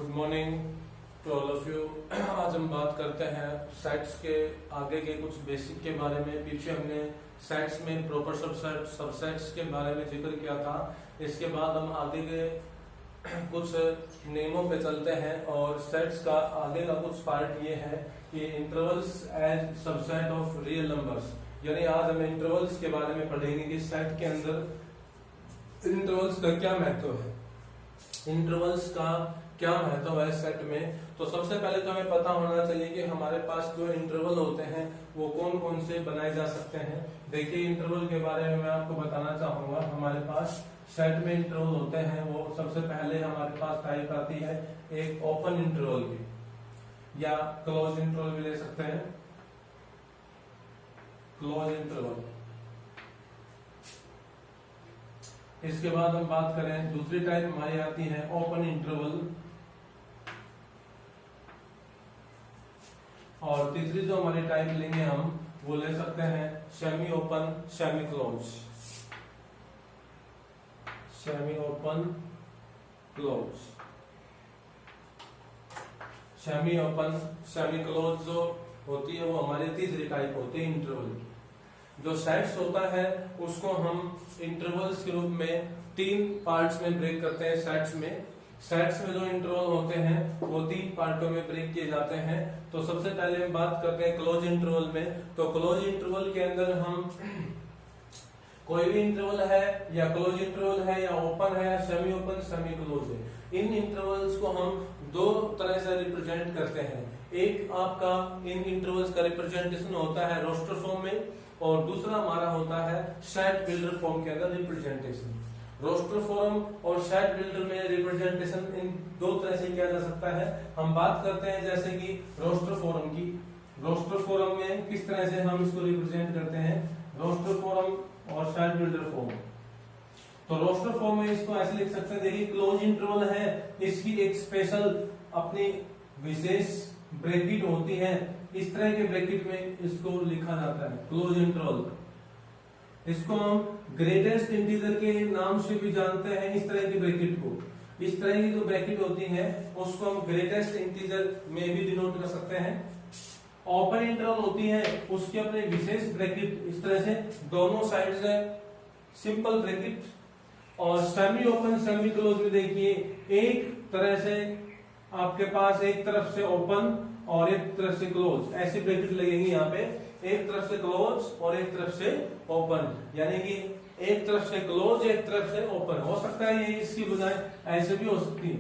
Good morning to all of you. आज हम बात करते हैं सेट्स के आगे के कुछ बेसिक के बारे में। पीछे हमने सेट्स में प्रॉपर सबसेट सबसेट्स के बारे में जिक्र किया था। इसके बाद हम आगे के कुछ नियमों पे चलते हैं और सेट्स का आगे का कुछ पार्ट ये है कि intervals as subset of real numbers, यानी आज हम इंटरवल्स के बारे में पढ़ेंगे कि सेट के अंदर इंटरवल्स का क्या महत्व है, इंटरवल्स का क्या महत्व है सेट में। तो सबसे पहले तो हमें पता होना चाहिए कि हमारे पास जो इंटरवल होते हैं वो कौन कौन से बनाए जा सकते हैं। देखिए, इंटरवल के बारे में मैं आपको बताना चाहूंगा। हमारे पास सेट में इंटरवल होते हैं, वो सबसे पहले हमारे पास टाइप आती है एक ओपन इंटरवल की, या क्लोज इंटरवल भी ले सकते हैं, क्लोज इंटरवल। इसके बाद हम बात करें दूसरी टाइप हमारी आती है ओपन इंटरवल, और तीसरी जो हमारी टाइप लेंगे हम वो ले सकते हैं semi open semi close, semi open close. Semi open semi close जो होती है वो हमारी तीसरी टाइप होती है इंटरवल की। जो सेट्स होता है उसको हम इंटरवल्स के रूप में तीन पार्ट्स में ब्रेक करते हैं। सेट्स में जो इंटरवल होते हैं वो तीन पार्टों में ब्रेक किए जाते हैं। तो सबसे पहले हम बात करते हैं क्लोज इंटरवल में। तो क्लोज इंटरवल के अंदर हम कोई भी इंटरवल है, या क्लोज इंटरवल है, या ओपन है, सेमी ओपन सेमी क्लोज है, इन इंटरवल्स को हम दो तरह से रिप्रेजेंट करते हैं। एक आपका इन इंटरवल्स का रिप्रेजेंटेशन होता है रोस्टर फॉर्म में, और दूसरा हमारा होता है सेट बिल्डर फॉर्म के अंदर रिप्रेजेंटेशन। रोस्टर फॉर्म और सेट बिल्डर में रिप्रेजेंटेशन इन दो तरह से किया जा सकता है। हम बात करते हैं जैसे कि रोस्टर फॉर्म की। रोस्टर फॉर्म में किस तरह से हम इसको रिप्रेजेंट करते हैं, रोस्टर फॉर्म और सेट बिल्डर फॉर्म। तो रोस्टर फॉर्म में इसको ऐसे लिख सकते हैं, देखिए क्लोज इंटरवल है, इसकी एक स्पेशल अपनी विशेष ब्रैकेट होती है, इस तरह के ब्रैकेट में इसको लिखा जाता है क्लोज इंटरवल। इसको हम ग्रेटेस्ट इंटीजर के नाम से भी जानते हैं। इस तरह की ब्रैकेट को, इस तरह की जो ब्रैकेट होती है उसको हम ग्रेटेस्ट इंटीजर में भी डिनोट कर सकते हैं। ओपन इंटरवल होती है, उसके अपने विशेष ब्रैकेट इस तरह से दोनों साइड से सिंपल ब्रैकेट। और सेमी ओपन सेमी क्लोज में देखिए एक तरह से आपके पास एक तरफ से ओपन और एक तरफ से क्लोज, ऐसी ब्रैकेट लगेंगी यहाँ पे, एक तरफ से क्लोज और एक तरफ से ओपन, यानी कि एक तरफ से क्लोज एक तरफ से ओपन। हो सकता है ये इसकी बजाय ऐसे भी हो सकती है,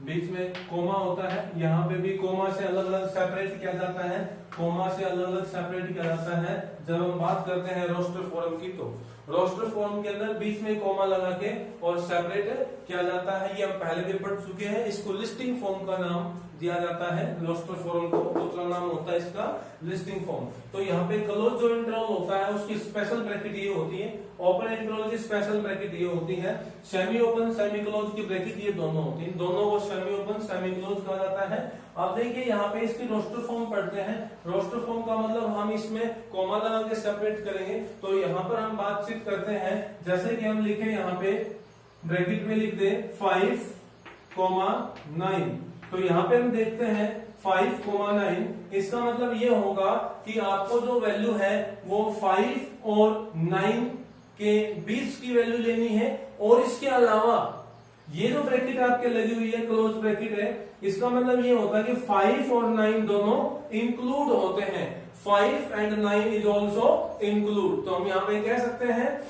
बीच में कोमा होता है, यहाँ पे भी कोमा से अलग अलग सेपरेट किया जाता है, कोमा से अलग अलग सेपरेट किया जाता है। जब हम बात करते हैं रोस्टर फॉर्म की, तो रोस्टर फॉर्म के अंदर बीच में कोमा लगा के और सेपरेट किया जाता है। ये हम पहले भी पढ़ चुके हैं। इसको लिस्टिंग फॉर्म का नाम दिया जाता है रोस्टर फॉर्म को, दूसरा नाम होता है इसका लिस्टिंग फॉर्म। तो यहाँ पे क्लोज जो इंटरवल होता है उसकी स्पेशल ब्रैकेट ये होती है, ओपन इंटरवल की स्पेशल ब्रैकेट ये होती है, सेमी ओपन सेमी क्लोज की ब्रैकेट ये दोनों होती है। दोनों को सेमी ओपन सेमी क्लोज कहा जाता है। अब देखिए यहाँ पे इसकी रोस्टर फॉर्म पढ़ते हैं। रोस्टर फॉर्म का मतलब हम इसमें कोमा लगा के सेपरेट करेंगे। तो यहाँ पर हम बातचीत करते हैं, जैसे कि हम लिखे यहाँ पे ब्रैकेट में लिख दे 5,9। तो यहाँ पे हम देखते हैं 5,9, इसका मतलब ये होगा कि आपको जो वैल्यू है वो 5 और 9 के बीच की वैल्यू लेनी है। और इसके अलावा ये जो ब्रैकेट आपके लगी हुई है क्लोज ब्रैकेट है, इसका मतलब ये होता है कि 5 और 9 दोनों इंक्लूड होते हैं। 5 एंड 9 इज ऑल्सो इंक्लूड। तो हम यहाँ पे कह सकते हैं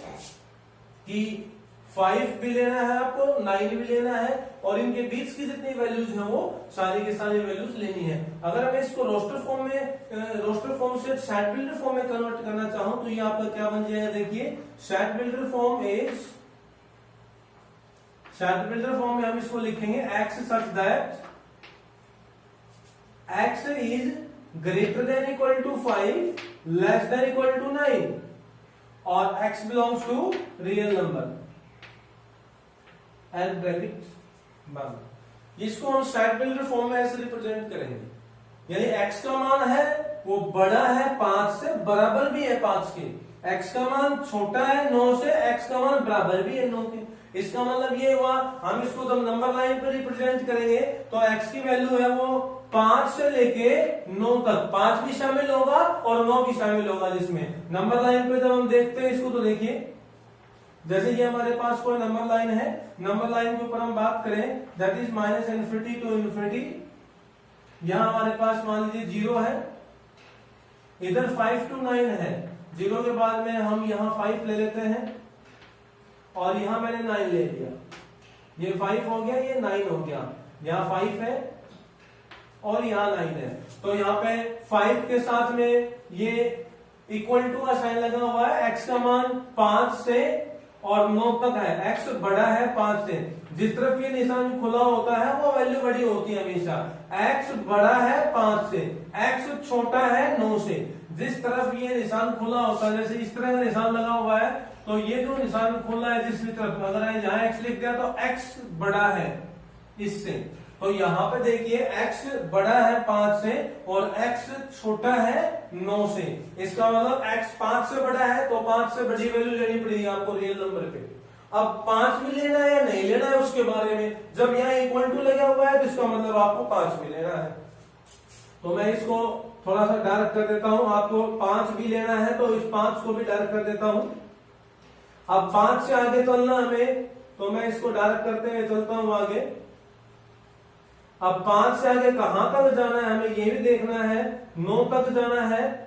कि 5 भी लेना है आपको, 9 भी लेना है, और इनके बीच की जितनी वैल्यूज हैं वो सारी की सारी वैल्यूज लेनी है। अगर मैं इसको रोस्टर फॉर्म में रोस्टर फॉर्म से सेट बिल्डर फॉर्म में कन्वर्ट करना चाहूं तो ये आपका क्या बन जाएगा, देखिए set builder form is, set builder form में हम इसको लिखेंगे x such that x is greater than equal to 5 less than equal to 9 और x belongs to real number L bracket बंद। इसको हम सेट बिल्डर फॉर्म में ऐसे रिप्रेजेंट करेंगे, यानी x का मान है वो बड़ा है 5 से, बराबर भी है 5 के, x का मान छोटा है 9 से, x का मान बराबर भी है 9 के। इसका मतलब ये हुआ, हम इसको जब नंबर लाइन पर रिप्रेजेंट करेंगे तो x की वैल्यू है वो 5 से लेके 9 तक, 5 भी शामिल होगा और 9 भी शामिल होगा। जिसमें नंबर लाइन पे जब हम देखते हैं इसको, तो देखिए जैसे ये हमारे पास कोई नंबर लाइन है, नंबर लाइन के ऊपर हम बात करें that is minus infinity to infinity, यहां हमारे पास मान लीजिए 0 है, इधर 5 to 9 है, 0 के बाद में हम यहाँ 5 ले लेते हैं और यहां मैंने 9 ले लिया, ये 5 हो गया, ये 9 हो गया, यहाँ 5 है और यहाँ 9 है, तो यहाँ पे 5 के साथ में ये इक्वल टू का साइन लगा हुआ है, x का मान 5 से और 9 तक है, x बड़ा है 5 से, जिस तरफ ये निशान खुला होता है वो वैल्यू बड़ी होती है हमेशा, x बड़ा है 5 से, x छोटा है 9 से, जिस तरफ ये निशान खुला होता है, जैसे इस तरह का निशान लगा हुआ है, तो ये जो निशान खुला है जिस तरफ, अगर यहाँ x लिख दिया तो x बड़ा है इससे, तो यहाँ पे देखिए x बड़ा है 5 से और x छोटा है 9 से, इसका मतलब x 5 से बड़ा है तो 5 से बड़ी वैल्यू लेनी पड़ेगी आपको रियल नंबर पे। अब 5 भी लेना है या नहीं लेना है उसके बारे में, जब यहाँ इक्वल टू लगा हुआ है तो इसका मतलब आपको 5 भी लेना है, तो मैं इसको थोड़ा सा डार्क कर देता हूं, आपको 5 भी लेना है तो इस 5 को भी डार्क कर देता हूं। अब 5 से आगे चलना हमें, तो मैं इसको डार्क करते हुए चलता हूं आगे। अब 5 से आगे कहां तक जाना है हमें ये भी देखना है, 9 तक जाना है,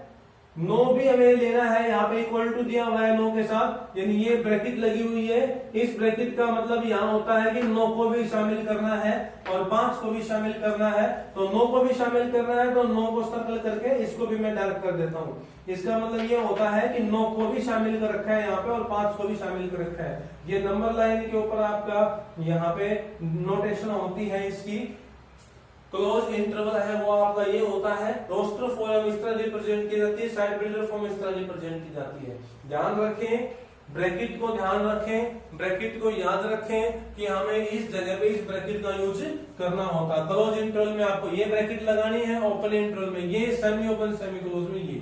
9 भी हमें लेना है, यहाँ पे इक्वल टू दिया हुआ है 9 के साथ, यानी ये ब्रैकेट लगी हुई है, इस ब्रैकेट का मतलब यहाँ होता है कि 9 को भी शामिल करना है और 5 को भी शामिल करना है, तो 9 को भी शामिल करना है तो 9 को सर्कल करके इसको भी मैं डार्क कर देता हूँ। इसका मतलब ये होता है कि 9 को भी शामिल कर रखा है यहाँ पे और 5 को भी शामिल कर रखा है। ये नंबर लाइन के ऊपर आपका यहाँ पे नोटेशन होती है इसकी, क्लोज इंटरवल है वो आपका ये होता है, रोस्टर फॉर्म इस तरह रिप्रेजेंट की जाती है, साइड बिल्डर फॉर्म इस तरह रिप्रेजेंट की जाती है। ध्यान रखें, ब्रैकेट को ध्यान रखें, ब्रैकेट को याद रखें कि हमें इस जगह पे इस ब्रैकेट का यूज करना होता है। क्लोज इंटरवल में आपको ये ब्रैकेट लगानी है, ओपन इंटरवल में ये, सेमी ओपन सेमी क्लोज में ये।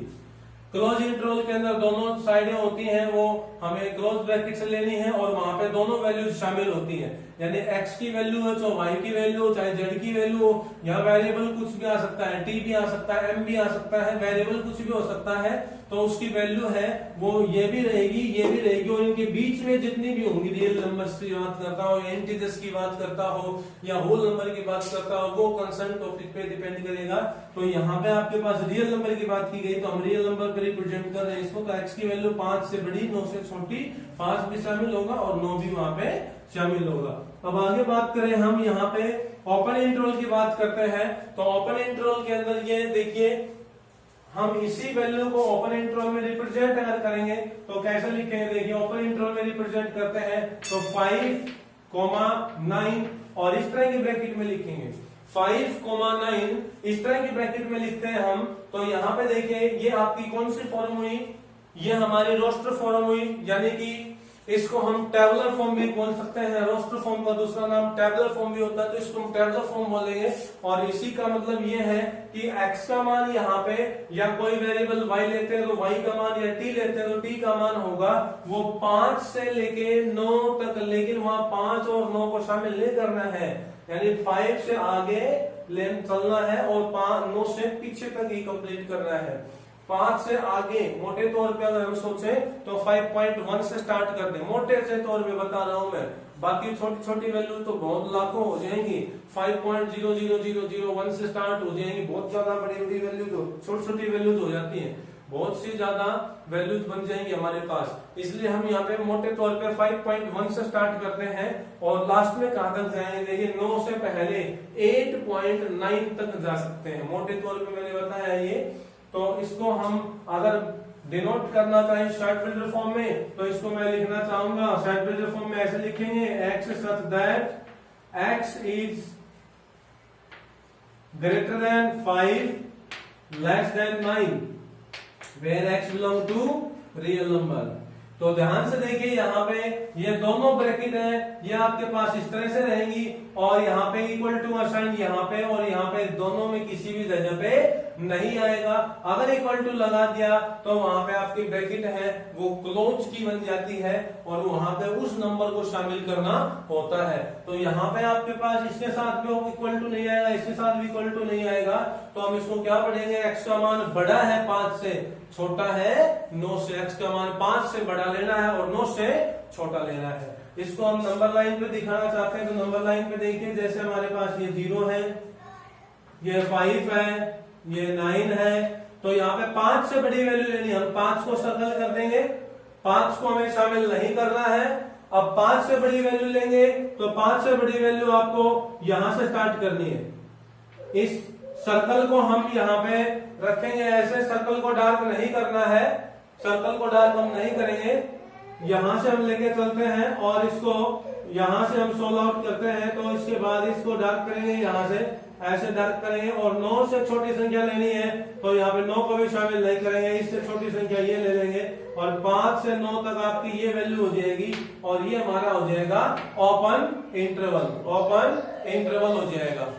क्लोज इंटरवल के अंदर दोनों साइडें होती हैं वो हमें क्लोज ब्रैकेट से लेनी है और वहां पे दोनों वैल्यूज शामिल होती हैं, यानी x की वैल्यू हो चाहे y की वैल्यू हो चाहे z की वैल्यू हो, यहाँ वेरिएबल कुछ भी आ सकता है, t भी आ सकता है, m भी आ सकता है, वेरिएबल कुछ भी हो सकता है, तो उसकी वैल्यू है वो ये भी रहेगी ये भी रहेगी, और इनके बीच में जितनी भी होंगी, रियल नंबर्स की बात करता हो, इंटीजर्स की बात करता हो या होल नंबर की बात करता हो, वो कंसर्न टॉपिक पे डिपेंड करेगा। तो यहाँ पे आपके पास रियल नंबर की बात की गई तो हम रियल नंबर पे रिप्रेजेंट कर रहे हैं इसको, तो x की वैल्यू 5 से बड़ी 9 से छोटी, 5 भी शामिल होगा और 9 भी वहां पे शामिल होगा। अब आगे बात करें हम यहाँ पे ओपन इंटरवल की बात करते हैं, तो ओपन इंटरवल के अंदर ये देखिए हम इसी वैल्यू को ओपन इंटरवल में रिप्रेजेंट अगर करेंगे तो कैसे लिखेंगे, देखिए ओपन इंटरवल में रिप्रेजेंट करते हैं तो 5,9 और इस तरह की ब्रैकेट में लिखेंगे, 5,9 इस तरह की ब्रैकेट में लिखते हैं हम। तो यहाँ पे देखिए ये आपकी कौन सी फॉर्म हुई, ये हमारी रोस्टर फॉर्म हुई, यानी कि इसको हम टेबुलर फॉर्म भी बोल सकते हैं, रोस्टर फॉर्म का दूसरा नाम टेबुलर फॉर्म भी होता है, तो इसको हम टेबुलर फॉर्म बोलेंगे। और इसी का मतलब ये है कि x का मान यहाँ पे या कोई वेरिएबल y लेते हैं तो y का मान, या t लेते हैं तो t का मान होगा वो 5 से लेके 9 तक, लेकिन वहां 5 और 9 को शामिल नहीं करना है, यानी 5 से आगे लेन चलना है और 9 से पीछे तक ही कंप्लीट करना है। 5 से आगे मोटे तौर पे अगर हम सोचे तो 5.1 से स्टार्ट कर दे, मोटे से तौर पे बता रहा हूं मैं, बाकी छोटी छोटी वैल्यू तो बहुत लाखों हो जाएंगी, 5.00001 से स्टार्ट हो जाएंगी, बहुत ज्यादा बड़ी बड़ी वैल्यू तो छोटी छोटी वैल्यूज हो जाती हैं, बहुत सी ज्यादा वैल्यूज बन जाएंगी हमारे पास, इसलिए हम यहाँ पे मोटे तौर पे 5.1 से स्टार्ट करते हैं और लास्ट में कहां तक जाएंगे, देखिए 9 से पहले 8.9 तक जा सकते हैं, मोटे तौर पे मैंने बताया ये। तो इसको हम अगर डिनोट करना चाहें शॉर्ट बिल्डर फॉर्म में तो इसको मैं लिखना चाहूंगा शॉर्ट बिल्डर फॉर्म में ऐसे लिखेंगे, x such that x is greater than 5 less than 9 where x belong to real number। तो ध्यान से देखिए यहाँ पे ये दोनों ब्रैकेट है, ये आपके पास इस तरह से रहेंगी और यहाँ पे इक्वल टू का साइन यहाँ पे और यहाँ पे दोनों में किसी भी जगह पे नहीं आएगा। अगर इक्वल टू लगा दिया तो वहां पे आपकी ब्रैकेट है वो क्लोज की बन जाती है और वहां पे उस नंबर को शामिल करना होता है। तो यहाँ पे आपके पास इसके साथ भी इक्वल टू नहीं आएगा, इसके साथ भी इक्वल टू नहीं आएगा, तो हम इसको क्या पढ़ेंगे, x का मान बड़ा है 5 से, छोटा है 9 से। x का मान 5 से बड़ा लेना है और 9 से छोटा लेना है। इसको हम नंबर लाइन पे दिखाना चाहते हैं, तो नंबर लाइन पे देखिए, जैसे हमारे पास ये 0 है, ये 5 है, ये 9 है, तो यहाँ पे 5 से बड़ी वैल्यू लेनी है। हम 5 को सर्कल कर देंगे, 5 को हमें शामिल नहीं करना है। अब 5 से बड़ी वैल्यू लेंगे तो 5 से बड़ी वैल्यू आपको यहां से स्टार्ट करनी है। इस सर्कल को हम यहाँ पे रखेंगे ऐसे, सर्कल को डार्क नहीं करना है, सर्कल को डार्क हम नहीं करेंगे। यहां से हम लेके चलते हैं और इसको यहां से हम सोल्व आउट करते हैं, तो इसके बाद इसको डार्क करेंगे, यहां से ऐसे डार्क करेंगे और 9 से छोटी संख्या लेनी है तो यहाँ पे 9 को भी शामिल नहीं करेंगे, इससे छोटी संख्या ये ले लेंगे और 5 से 9 तक आपकी ये वैल्यू हो जाएगी और ये हमारा हो जाएगा ओपन इंटरवल, ओपन इंटरवल हो जाएगा।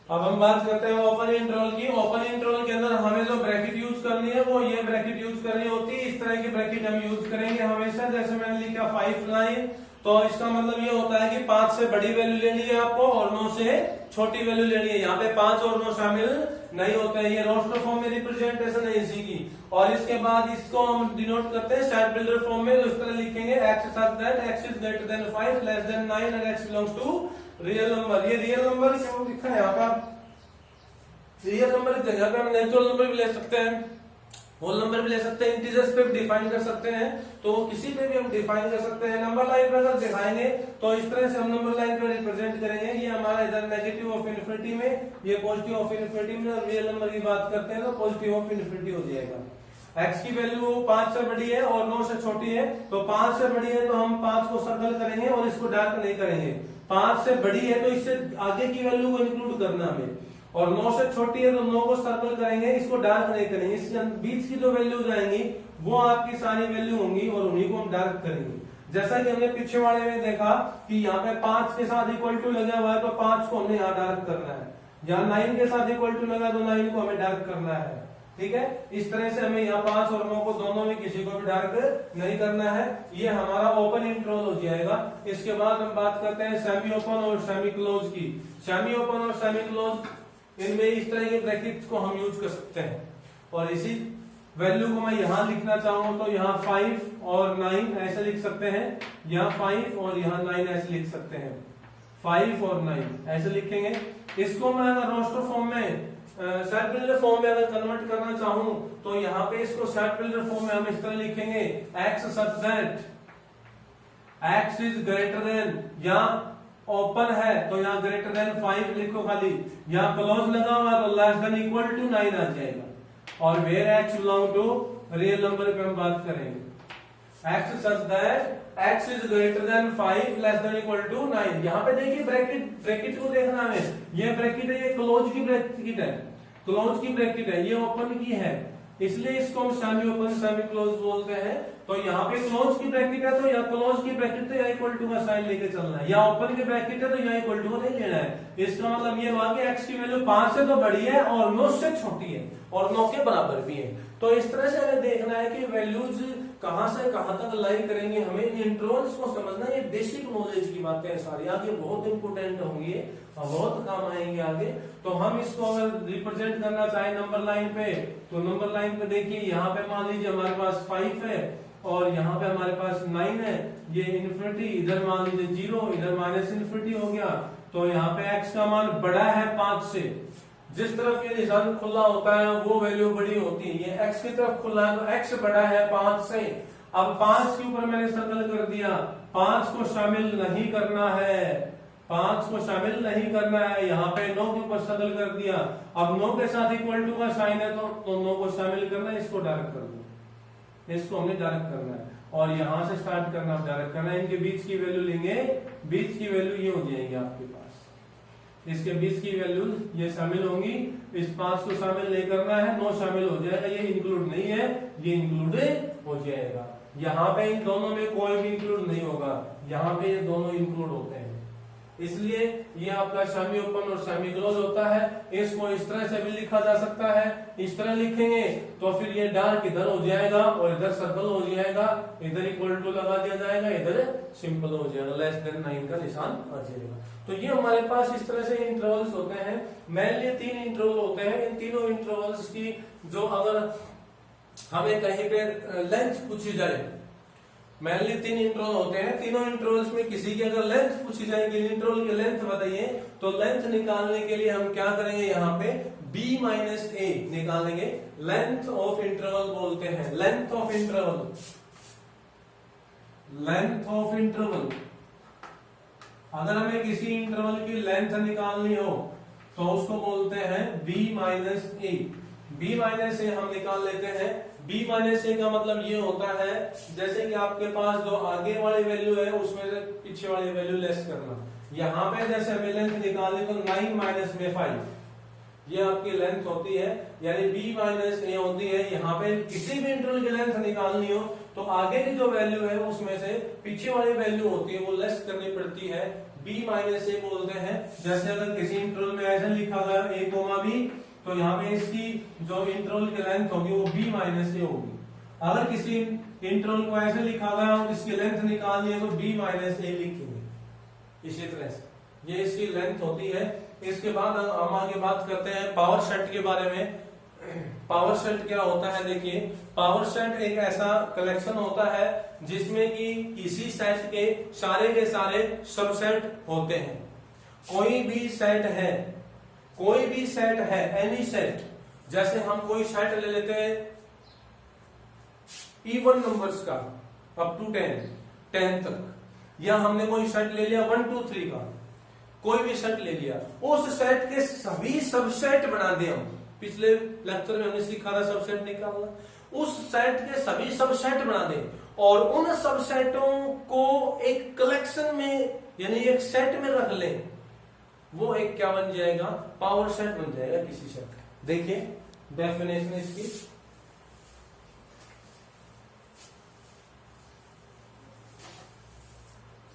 अब हम बात करते हैं ओपन इंटरवल की। ओपन इंटरवल के अंदर हमें जो ब्रैकेट यूज करनी है वो ये ब्रैकेट यूज करनी होती है। इस तरह की ब्रैकेट हम यूज करेंगे हमेशा। जैसे मैंने लिखा 5 9, तो इसका मतलब ये होता है कि 5 से बड़ी वैल्यू लेनी है आपको और 9 से छोटी वैल्यू लेनी है। यहाँ पे 5 और 9 शामिल नहीं होते हैं। ये रोस्टर फॉर्म में रिप्रेजेंटेशन है इसी की। और इसके बाद इसको हम डिनोट करते हैं सेट बिल्डर फॉर्म में, तो इस तरह लिखेंगे x such that x is greater than 5 less than 9 and x belongs to real number. ये रियल नंबर क्यों लिखा है यहाँ पे, रियल नंबर की जगह पे हम नेचुरल नंबर भी ले सकते हैं, होल नंबर भी ले सकते हैं, इंटीजर्स पे भी डिफाइन कर सकते हैं, तो किसी पे भी हम डिफाइन कर सकते हैं। नंबर लाइन पे अगर दिखाएंगे तो इस तरह से हम नंबर लाइन पे रिप्रेजेंट करेंगे। ये हमारा इधर नेगेटिव ऑफ इन्फिनिटी में, ये पॉजिटिव ऑफ इन्फिनिटी में, और रियल नंबर की बात करते हैं तो पॉजिटिव ऑफ इन्फिनिटी हो जाएगा। x की वैल्यू 5 से बड़ी है और 9 से छोटी है, तो 5 से बड़ी है तो हम 5 को सर्कल करेंगे और इसको डार्क नहीं करेंगे। 5 से बड़ी है तो इससे आगे की वैल्यू को इंक्लूड करना हमें, और 9 से छोटी है तो 9 को सर्कल करेंगे, इसको डार्क नहीं करेंगे। इसके बीच की जो वैल्यूज आएंगी वो आपकी सारी वैल्यू होंगी और उन्हीं को हम डार्क करेंगे। जैसा कि हमने पीछे वाले में देखा कि यहाँ पे 5 के साथ इक्वल टू लगा हुआ है तो 5 को हमने यहाँ डार्क करना है, यहाँ 9 के साथ इक्वल टू लगा तो 9 को हमें डार्क करना है। ठीक है, इस तरह से हमें यहाँ 5 और 9 को दोनों में किसी को भी डार्क नहीं करना है। ये हमारा ओपन इंटरवल हो जाएगा। इसके बाद हम बात करते हैं सेमी ओपन और सेमी क्लोज की। सेमी ओपन और सेमी क्लोज, इनमें इस तरह के ब्रैकेट्स को हम यूज कर सकते हैं। और इसी वैल्यू को मैं यहाँ लिखना चाहूँ तो यहाँ 5 और 9 ऐसे लिख सकते हैं, यहाँ 5 और यहाँ 9 ऐसे लिख सकते हैं, 5 और 9 ऐसे लिखेंगे। इसको मैं अगर रोस्टर फॉर्म में, सेट बिल्डर फॉर्म में अगर कन्वर्ट करना चाहूं तो यहाँ पे इसको सेट बिल्डर फॉर्म में हम इस तरह लिखेंगे x such that x is greater than, या ओपन है तो यहाँ ग्रेटर देन 5 लिखो खाली, यहाँ क्लोज लगा हुआ तो लेस देन इक्वल टू 9 आ जाएगा। और where x belong to real number पे हम बात करेंगे, x such that x is greater than 5 less than equal to 9। यहाँ पे देखिए ब्रैकेट को देखना है, ये ब्रैकेट है, ये क्लोज की ब्रैकेट है, क्लोज की ब्रैकेट है, ये ओपन की है, इसलिए इसको हम सेमी ओपन सेमी क्लोज बोलते हैं। तो यहाँ पे क्लोज की ब्रैकेट है तो यहाँ क्लोज की ब्रैकेट तो यहाँ इक्वल टू का साइन लेके चलना है, या ओपन की ब्रैकेट है तो यहाँ इक्वल टू नहीं लेना है। इसका मतलब ये हुआ कि x की वैल्यू 5 से तो बड़ी है और 9 से छोटी है और 9 के बराबर भी है। तो इस तरह से हमें देखना है कि वैल्यूज कहां से कहां तक लाइन करेंगे, हमें इंटरवल्स को समझना, ये बेसिक नॉलेज की बातें हैं सारी, आगे बहुत इंपोर्टेंट होंगी और बहुत काम आएंगे आगे। तो हम इसको अगर रिप्रेजेंट करना चाहे नंबर लाइन पे, तो नंबर लाइन पे देखिए यहाँ पे मान लीजिए हमारे पास 5 है और यहाँ पे हमारे पास 9 है, ये इन्फिनिटी, इधर मान लीजिए 0, इधर माइनस इन्फिनिटी हो गया। तो यहाँ पे x का मान बड़ा है 5 से, जिस तरफ ये निशान खुला होता है वो वैल्यू बड़ी होती है, ये x की तरफ खुला है तो x बड़ा है 5 से। अब 5 के ऊपर मैंने सर्कल कर दिया, 5 को शामिल नहीं करना है, 5 को शामिल नहीं करना है। यहाँ पे 9 के ऊपर सर्कल कर दिया, अब 9 के साथ इक्वल टू का साइन है तो 9 को शामिल करना है, इसको डार्क कर दो, इसको हमने डार्क करना है और यहाँ से स्टार्ट करना, डार्क करना है। इनके बीच की वैल्यू लेंगे, बीच की वैल्यू ये हो जाएगी आपके पास, इसके बीच की वैल्यू ये शामिल होंगी। इस 5 को शामिल नहीं करना है, 9 शामिल हो जाएगा, ये इंक्लूड नहीं है, ये इंक्लूड हो जाएगा। यहाँ पे इन दोनों में कोई भी इंक्लूड नहीं होगा, यहाँ पे ये दोनों इंक्लूड होते हैं। इसलिए ये आपका सेमी ओपन और सेमी क्लोज होता है। इसको इस तरह से भी लिखा जा सकता है, इस तरह लिखेंगे तो फिर ये डार्क इधर हो जाएगा और इधर सर्कल हो जाएगा, इधर इक्वल टू लगा दिया जाएगा, इधर सिंपल हो जाएगा, लेस देन 9 का निशान आ जाएगा। तो ये हमारे पास इस तरह से इंटरवल्स होते हैं। मेनली 3 इंटरवल होते हैं। इन तीनों इंटरवल्स की जो अगर हमें कहीं पे लेंथ पूछी जाए, मेनली 3 इंटरवल होते हैं। तीनों इंटरवल्स में किसी की अगर लेंथ पूछी जाएगी, इंटरवल की लेंथ बताइए, तो लेंथ निकालने के लिए हम क्या करेंगे, यहाँ पे b माइनस ए निकालेंगे। लेंथ ऑफ इंटरवल बोलते हैं, length of interval, length of interval. अगर हमें किसी इंटरवल की लेंथ निकालनी हो तो उसको बोलते हैं b माइनस ए। b माइनस ए हम निकाल लेते हैं। b माइनस ए का मतलब ये होता है जैसे कि आपके पास जो आगे वाली वैल्यू है उसमें से पीछे वाली वैल्यू लेस करना। यहाँ पे जैसे हमें लेंथ निकालनी तो 9 माइनस में 5, ये आपकी लेंथ होती है, यानी b माइनस ए होती है। यहाँ पे किसी भी इंटरवल की लेंथ निकालनी हो तो आगे की जो वैल्यू है उसमें से पीछे वाली वैल्यू होती है वो लेस करनी पड़ती है, b माइनस ए बोलते हैं। जैसे अगर किसी इंटरवल में ऐसा लिखा गया a, b, तो यहाँ पे इसकी जो इंटरवल की लेंथ होगी वो b माइनस ए होगी। अगर किसी इंटरवल को ऐसे लिखा गया और इसकी लेंथ निकालनी है तो b माइनस ए लिखेंगे। इसी तरह से ये इसकी लेंथ होती है। इसके बाद हम आगे बात करते हैं पावर सेट के बारे में। पावर सेट क्या होता है, देखिए पावर सेट एक ऐसा कलेक्शन होता है जिसमें कि किसी सेट के सारे सबसेट होते हैं। कोई भी सेट है, कोई भी सेट है, एनी सेट, जैसे हम कोई सेट ले लेते हैं इवन नंबर्स का अप टू 10 तक, या हमने कोई सेट ले लिया 1 2 3 का, कोई भी सेट ले लिया, उस सेट के सभी सबसेट बना दे। हम पिछले लेक्चर में हमने सीखा था सबसेट निकालना। उस सेट के सभी सबसेट बना दे और उन सबसेटों को एक कलेक्शन में यानी एक सेट में रख ले, वो एक क्या बन जाएगा, पावर सेट बन जाएगा किसी सेट का। देखिए डेफिनेशन इसकी,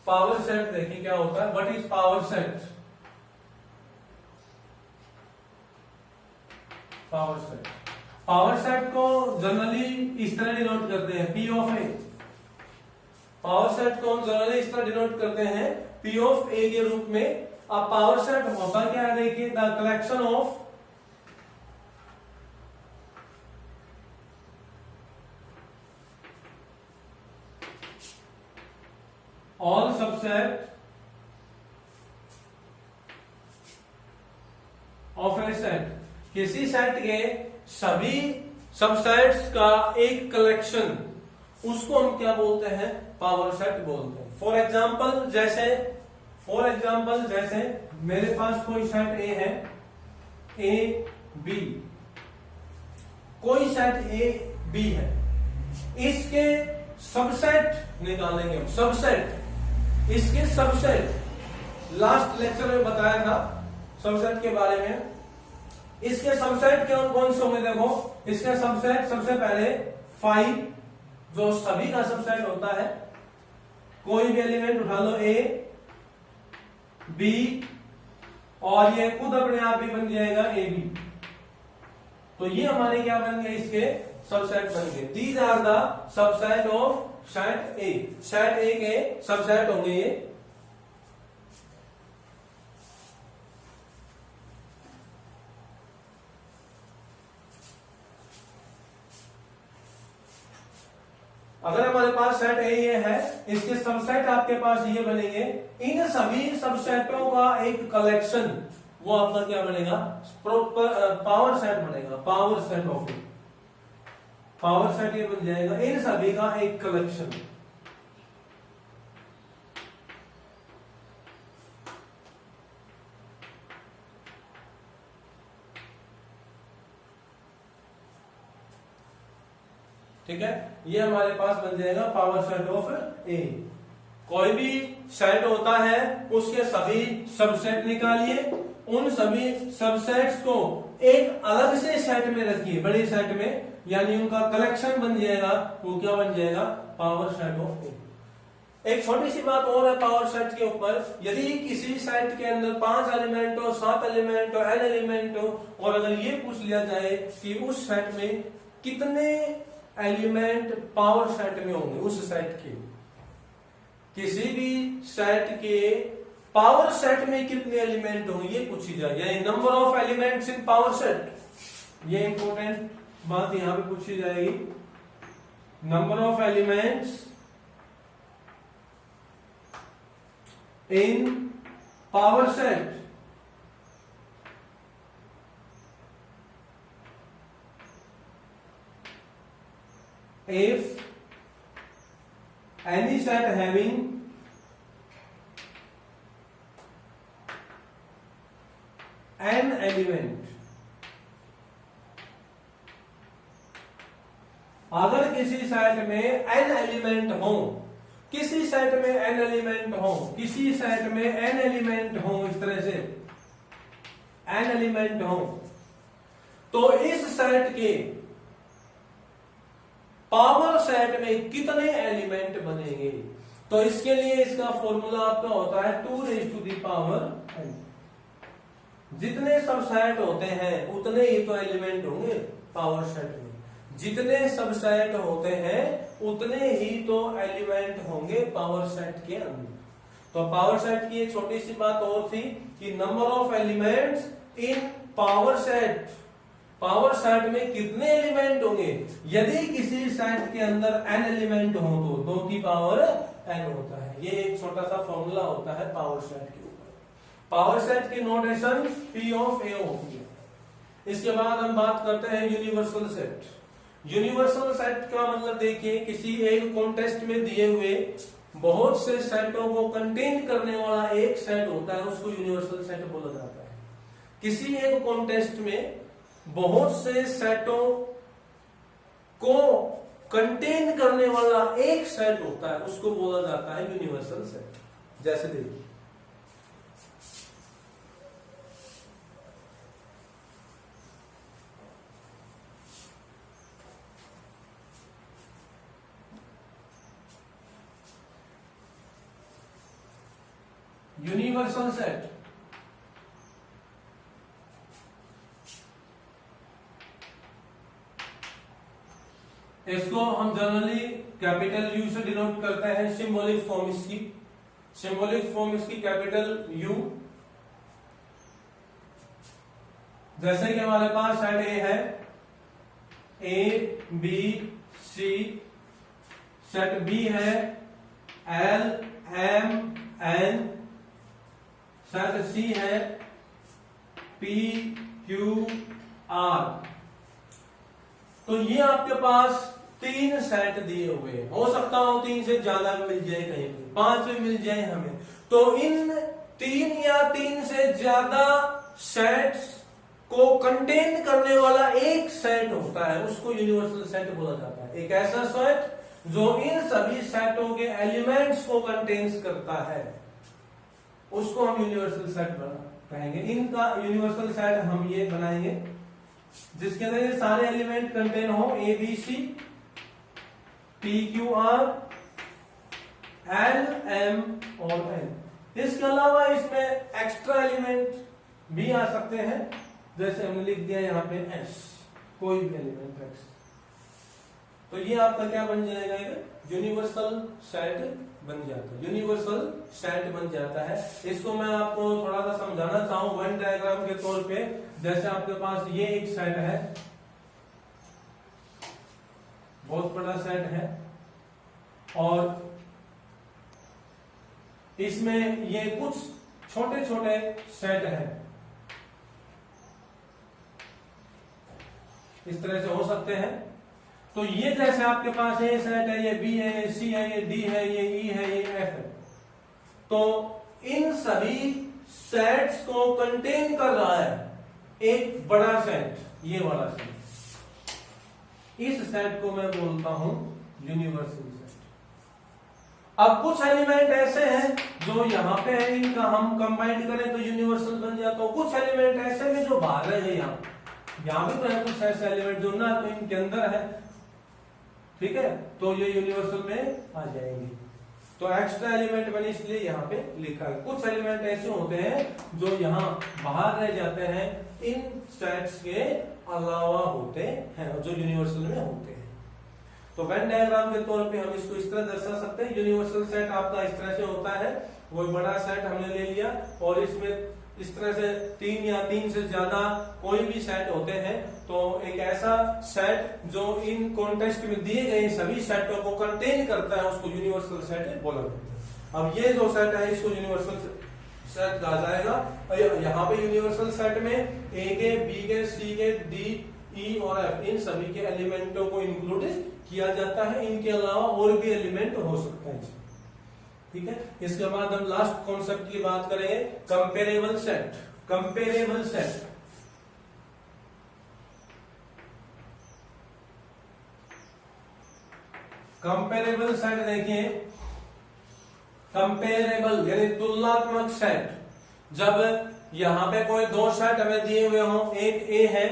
पावर सेट देखिए क्या होता है। What is power set? Power set, power set को जनरली इस तरह डिनोट करते हैं P of A। Power set को हम जनरली इस तरह डिनोट करते हैं P ऑफ A के रूप में। अब पावर सेट होता क्या है, देखिए the collection of all subset of A set. किसी सेट के सभी सबसेट्स का एक कलेक्शन, उसको हम क्या बोलते हैं, पावर सेट बोलते हैं। फॉर एग्जाम्पल जैसे मेरे पास कोई सेट ए है, ए बी, कोई सेट ए बी है, इसके सबसेट निकालेंगे हम। सबसेट, इसके सबसेट लास्ट लेक्चर में बताया था सबसेट के बारे में। इसके सबसेट कौन कौन से होंगे, देखो इसके सबसेट सबसे पहले 5 जो सभी का सबसेट होता है। कोई भी एलिमेंट उठा लो, ए बी, और ये खुद अपने आप ही बन जाएगा ए बी। तो ये हमारे क्या बन गए, इसके सबसेट बन गए। These are the subset of set A. Set A के सबसेट होंगे ये। अगर हमारे पास सेट ए ये है, इसके सबसेट आपके पास ये बनेंगे। इन सभी सबसेटों का एक कलेक्शन, वो आपका क्या बनेगा, प्रॉपर पावर सेट बनेगा। Power set of A, power set ये बन जाएगा इन सभी का एक कलेक्शन। ठीक है, ये हमारे पास बन जाएगा पावर सेट ऑफ ए। कोई भी सेट होता है उसके सभी सबसेट निकालिए, उन सभी सबसेट्स को एक अलग से सेट में रखिए, बड़े सेट में, यानी उनका कलेक्शन बन जाएगा। वो क्या बन जाएगा, पावर सेट ऑफ ए। एक छोटी सी बात और है पावर सेट के ऊपर, यदि किसी सेट के अंदर 5 एलिमेंट हो, 7 एलिमेंट हो, n एलिमेंट हो, और अगर ये पूछ लिया जाए कि उस सेट में कितने एलिमेंट पावर सेट में होंगे, उस सेट के, किसी भी सेट के पावर सेट में कितने एलिमेंट होंगे ये पूछी जाए, यानी number of elements in power set, ये इंपॉर्टेंट बात यहां पे पूछी जाएगी। Number of elements in power set, if any set having n element, अगर किसी सेट में n एलिमेंट हो, किसी सेट में n एलिमेंट हो, किसी सेट में n एलिमेंट हो, इस तरह से n एलिमेंट हो, तो इस सेट के पावर सेट में कितने एलिमेंट बनेंगे। तो इसके लिए इसका फॉर्मूला आपका होता है 2⁻n। जितने सब सेट होते हैं उतने ही तो एलिमेंट होंगे पावर सेट में, जितने सब सेट होते हैं उतने ही तो एलिमेंट होंगे पावर सेट के अंदर। तो पावर सेट की एक छोटी सी बात और थी कि number of elements in power set, power set में कितने एलिमेंट होंगे। यदि किसी सेट के अंदर n एलिमेंट हो तो 2 की पावर n होता है। ये एक छोटा सा फॉर्मूला होता है पावर सेट के ऊपर। पावर सेट की नोटेशन P ऑफ A होती है। इसके बाद हम बात करते हैं यूनिवर्सल सेट। यूनिवर्सल सेट का मतलब देखिए, किसी एक कॉन्टेस्ट में दिए हुए बहुत से सेटों को कंटेन करने वाला एक सेट होता है, उसको यूनिवर्सल सेट बोला जाता है। किसी एक कॉन्टेस्ट में बहुत से सेटों को कंटेन करने वाला एक सेट होता है, उसको बोला जाता है यूनिवर्सल सेट। जैसे देखिए, यूनिवर्सल सेट इसको हम जनरली कैपिटल यू से डिनोट करते हैं। सिंबॉलिक फॉर्म इसकी, सिंबॉलिक फॉर्म इसकी कैपिटल यू। जैसे कि हमारे पास सेट ए है, A B C, set B है L M N, set C है पी क्यू आर। तो ये आपके पास 3 सेट दिए हुए हैं, हो सकता हो 3 से ज्यादा मिल जाए, कहीं पे 5 भी मिल जाए हमें। तो इन 3 या 3 से ज्यादा सेट्स को कंटेन करने वाला एक सेट होता है, उसको यूनिवर्सल सेट बोला जाता है। एक ऐसा सेट जो इन सभी सेटों के एलिमेंट्स को कंटेन्स करता है, उसको हम यूनिवर्सल सेट कहेंगे। इनका यूनिवर्सल सेट हम ये बनाएंगे जिसके अंदर ये सारे एलिमेंट कंटेन हो, A B C P Q R L M और एन। इसके अलावा इसमें एक्स्ट्रा एलिमेंट भी आ सकते हैं, जैसे हमने लिख दिया यहाँ पे एस, कोई भी एलिमेंट एक्स। तो ये आपका क्या बन जाएगा, यूनिवर्सल सेट बन जाता है, यूनिवर्सल सेट बन जाता है। इसको मैं आपको थोड़ा सा समझाना चाहूँ वन डायग्राम के तौर पे। जैसे आपके पास ये एक सेट है, बहुत बड़ा सेट है, और इसमें ये कुछ छोटे छोटे सेट हैं, इस तरह से हो सकते हैं। तो ये जैसे आपके पास ए सेट है, ये बी है, ये सी है, ये डी है, ये ई है, ये एफ है। तो इन सभी सेट्स को कंटेन कर रहा है एक बड़ा सेट, ये वाला सेट। इस सेट को मैं बोलता हूं यूनिवर्सल सेट। अब कुछ एलिमेंट ऐसे हैं जो यहां पे है, इनका हम कंबाइंड करें तो यूनिवर्सल बन जाता है। कुछ एलिमेंट ऐसे में जो बाहर है, यहां भी तो है कुछ ऐसे एलिमेंट जो ना तो इनके अंदर है, ठीक है, तो ये यूनिवर्सल में आ जाएंगे। तो एक्स्ट्रा एलिमेंट मैंने इसलिए यहाँ पे लिखा है। कुछ एलिमेंट ऐसे होते हैं जो यहाँ बाहर रह जाते हैं, इन सेट्स के अलावा होते हैं, जो यूनिवर्सल में होते हैं। तो वेन डायग्राम के तौर पे हम इसको इस तरह दर्शा सकते हैं। यूनिवर्सल सेट आपका इस तरह से होता है, वो बड़ा सेट हमने ले लिया और इसमें इस तरह से 3 या 3 से ज्यादा कोई भी सेट होते हैं। तो एक ऐसा सेट जो इन कॉन्टेक्स्ट में दिए गए सभी सेटों को कंटेन करता है, उसको यूनिवर्सल सेट बोला जाता है। अब ये जो सेट है इसको यूनिवर्सल सेट कहा जाएगा। यहाँ पे यूनिवर्सल सेट में ए के, बी के, सी के, डी, ई और एफ इन सभी के एलिमेंटों को इंक्लूड किया जाता है। इनके अलावा और भी एलिमेंट हो सकते हैं। ठीक है, इसके बाद हम लास्ट कॉन्सेप्ट की बात करेंगे, comparable set. Comparable set comparable set देखिए, कंपेरेबल यानी तुलनात्मक सेट। जब यहां पे कोई दो सेट हमें दिए हुए हों, एक ए है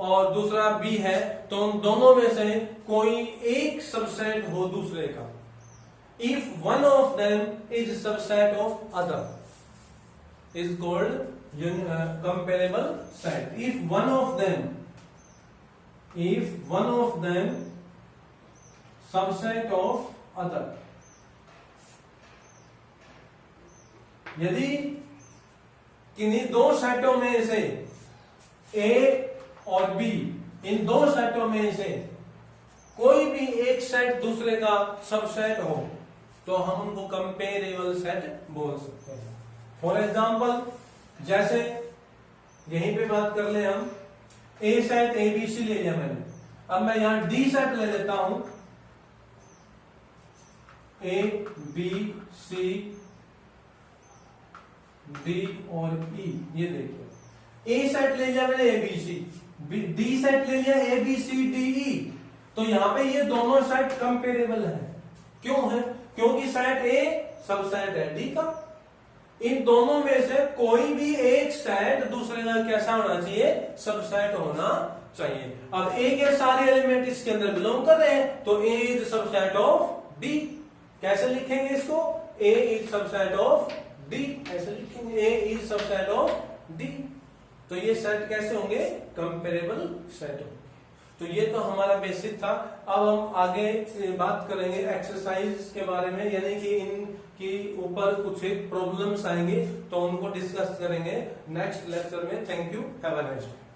और दूसरा बी है, तो उन दोनों में से कोई एक सबसेट हो दूसरे का। If one of them is subset of other is called comparable set. If one of them subset of other, यदि किन्हीं दो सेटों में से A और B, इन दो सेटों में से कोई भी एक सेट दूसरे का सबसेट हो, तो हम उनको कंपेरेबल सेट बोल सकते हैं। फॉर एग्जाम्पल, जैसे यहीं पे बात कर ले हम, ए सेट ए बी सी ले लिया मैंने, अब मैं यहां डी सेट ले लेता हूं, ए बी सी डी और ई। ये देखिए, ए सेट ले लिया मैंने A B C, D set ले लिया ए बी सी डी ई। तो यहां पे ये दोनों सेट कंपेरेबल है। क्यों है? क्योंकि सेट ए सबसेट है डी का। इन दोनों में से कोई भी एक सेट दूसरे का कैसा होना चाहिए? सबसेट होना चाहिए। अब ए के सारे एलिमेंट इसके अंदर बिलोंग कर रहे हैं, तो ए इज सबसेट ऑफ डी। कैसे लिखेंगे इसको? ए इज सबसेट ऑफ डी, ऐसे लिखेंगे, ए इज सबसेट ऑफ डी। तो ये सेट कैसे होंगे? कंपेरेबल सेट होंगे। तो ये तो हमारा बेसिक था। अब हम आगे बात करेंगे एक्सरसाइज के बारे में, यानी कि इनकी ऊपर कुछ प्रॉब्लम्स आएंगे, तो उनको डिस्कस करेंगे नेक्स्ट लेक्चर में। Thank you, have a nice day.